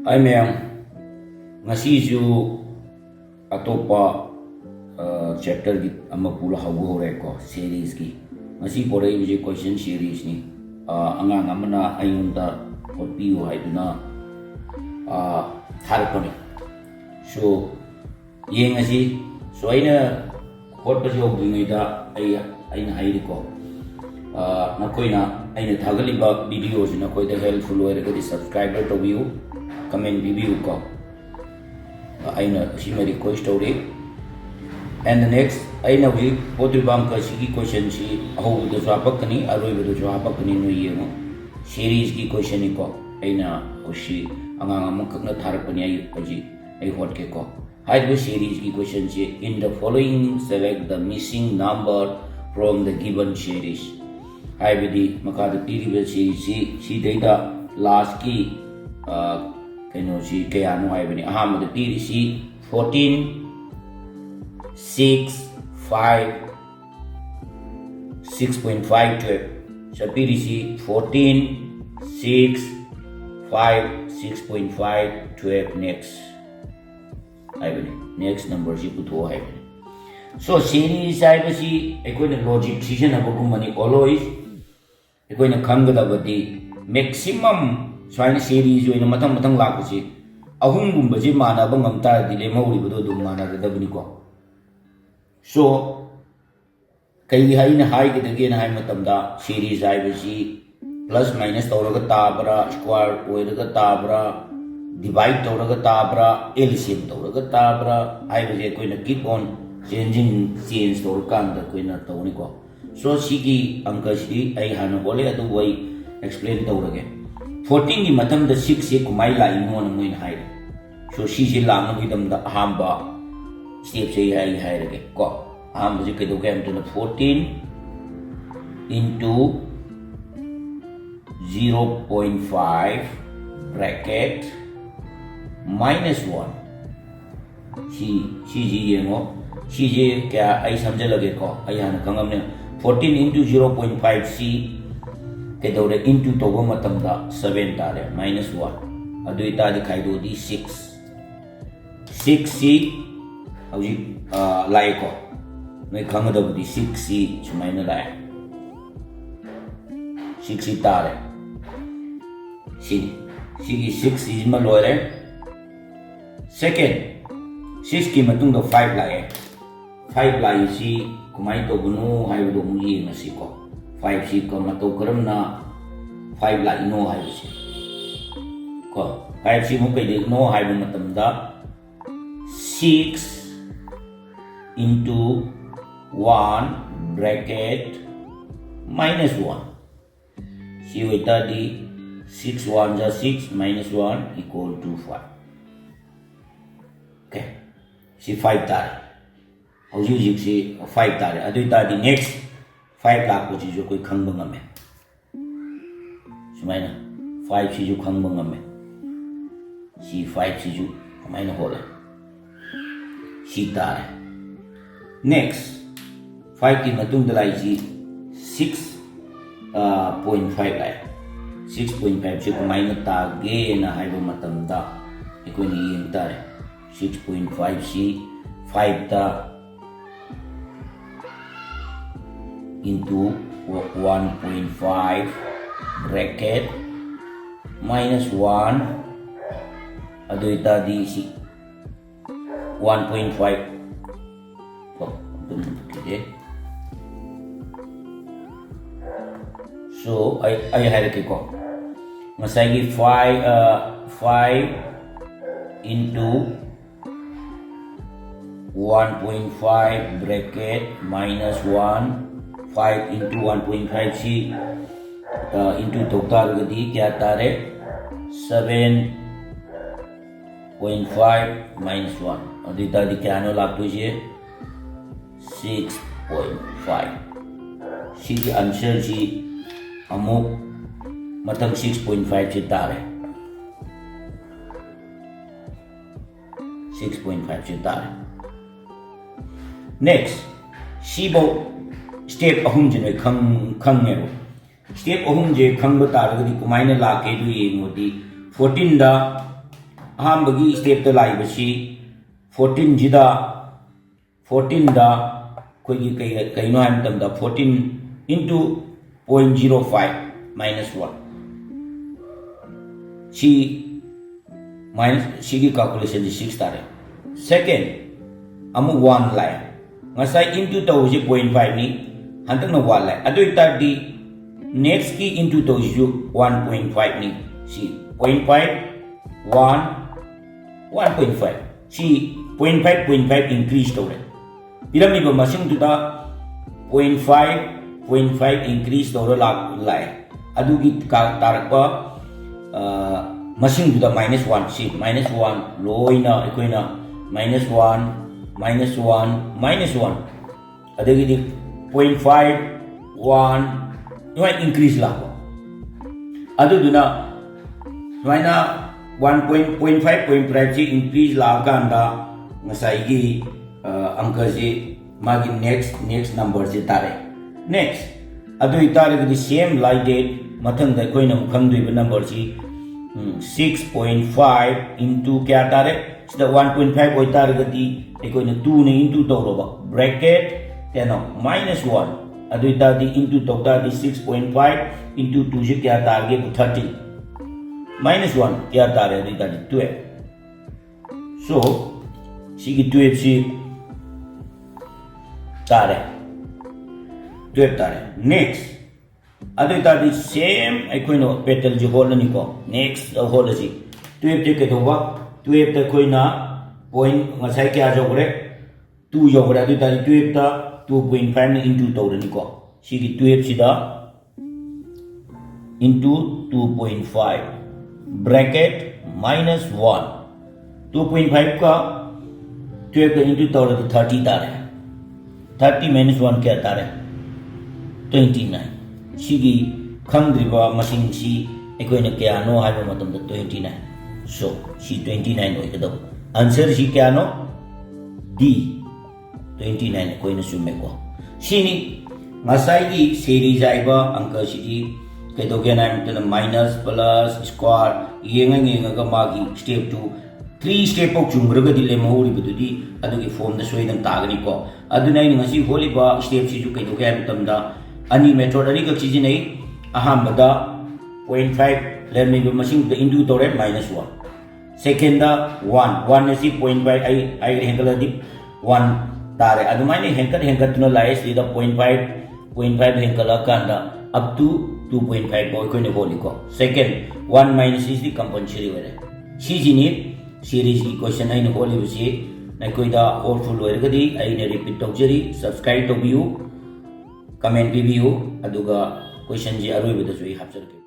Ai mem ngasi ju atopa chapter gi ama pula hawo hore ko series ki ngasi pore je question series ni angang amana ayunda hopiu haiduna tharpani so yeng ngasi so aina hot pa jog dingai da aina hairi ko nakoina aina thagaliba video sina koi da helpful hoire ga subscriber to view comment review ko aina sima request ore and the next aina we potu bam ka sigi question si aho do swapakani aroi do swapakani no yemo series ki question ko aina oshi angang amang kakna tharapani ai hot ke ko hide series ki question si in the following select the missing number from the given series hai bidi makada piriba series si data last ki kano si kaya no hai bani aham the piri si 14 6 5 6.5 12 sa piri si 14 6 5 6.5 12 next hai bani next number si putho hai bani so series hai basi ekoi na logic decision abakum mani always ekoi na khanggadabadi maximum Soalnya series yo ina matang laku si ahung gumba si mana bang ngamta di lema uri bedo dum mana da bini ko so kai hai na hai kita ge na hai matam da series hai basi plus minus tawra ga tabra square oira ga tabra divide tawra ga tabra LCM tawra ga tabra hai basi koi na keep on change tawra kan da koi na tawni ko so sigi angka si ai hana bole atu wai explain tawra ge 14 की मतम the 6 से कुमाई ला इनो न मोइन हाय सो सी से लांग की them the हांबा step से हाय रगे को हां मुझे के दो के हम तो 14 into 0.5 bracket minus 1 सी जी ये मो सी जे क्या आई समझ लगे को आई हां कंगम ने 14 into 0.5 C Kedore into togo matamda 7 tare minus 1 adu ita dikhai do di 6 c auji lai ko noi khanga da di 6 c sumaina lai 6 c tare sigi 6 c ma loire second 6 ki matung do 5 lai 5 lai si kumai to bunu hai do mu yi na si ko 5 si ko mato karam na 5 la ino hai si ko 5 si mo kai de no hai mo matam da 6 into 1 bracket minus 1 si weta di 6 1 ja 6 minus 1 equal to 5 okay si 5 tare hauji si 5 tare adu ta di next 5 lakh को चीजों कोई खंग बंगा में सुमाइना 5 चीजों खंग बंगा में सी 5 चीजों हमाइना होला सी तार next 5 की मतुंग दलाई सी 6.5 लाई 6.5 से हमाइना तागे ना हाइबो मतम दा इको नी इंता है 6.5 सी 5 ता into 1.5 bracket minus 1 adu ita di si 1.5 oh okay so ay hierarchy ko masagi 5 into 1.5 bracket minus 1 5 into 1.5 सी into तोकतार गदी क्या तारे 7.5 minus 1 अदिता दी क्या नो लागतो जे 6.5 सी की आंसर जी अमुक मतलब 6.5 से तारे 6.5 से तारे नेक्स्ट सी बो स्टेप अहम जने खंगे स्टेप अहम जे खंग तारगदी कुमाइना लाके दु येंगोदी 14 दा अहमबगी स्टेप द लाइबसी 14 जिदा 14 दा कोई कई नो हम तम दा 14 into 0.05 minus 1 सी minus सी की calculation जी 6 तारे second अमु 1 लाए ngasai into to ji 0.5 ni hantak na 1 लाए अदु इतादी next की into to ji 1.5 ni C 0.5 1 1.5 C 0.5 increase to रहे पिरामी बा मसिंग तुदा 0.5 increase to लाए अदु की तारकवा मसिंग तुदा -1 सी -1 लोइना इकोइना -1 -1 अदगी 0.5 1 इवा increase लाको अदुदुना इवाना 1.5 ची increase लाकांदा ngasai angka ji magi next number ji tare next adu itare gi same like date mathang da koina khang dui number ji 6.5 into kya tare sida 1.5 oi tare gi koina 2 ne into to ro ba bracket then -1 adu itadi into to ta di 6.5 into 2 ji kya tare 30 -1 kya tare adu itadi 12 so sigi 12 si tare 12 tare next adu tadi same aikoino petal ji hole ni ko next hole ji 12 te ke thoba 12 ta koina point ngasai kya jogre 2 jogre adu tadi 12 ta 2.5 ni into to ni ko sigi 12 sida into 2.5 bracket -1 2.5 का 12 का into to 30 tare 30 -1 क्या तारे 29 सिगी खंगद्रिबा मसिंग सी एकोइन क्या no हाइबा मतम the 29 सो सी 29 होय कदब answer C क्या no D 29 coin सुमे को सिनी ngasai gi series aiba अंक सिगी केदो के नाम तन minus plus square yenga ga magi step 2 3 step of chumbraga dile mahuri bududi adugi form da soidam tagani ko aduna ni ngasi holi ba step si ju kai do kai tamda ani method ani ka chiji nei aham bada 0.5 let me be machine the into to red -1 second da 1 is 0.5 I hengala di 1 tare adumai ni hengkat tuna lais di da 0.5 hengala kanda up to 2.5 boy ko ni holi ko second 1 minus is the compulsory wale si jini series की question I Holi बसी नकोइदा होलफुल होरगदी आई ने repeat तौजरी subscribe तौबियु comment बिबियु अदुगा question जी अरोइबदसु हापसरके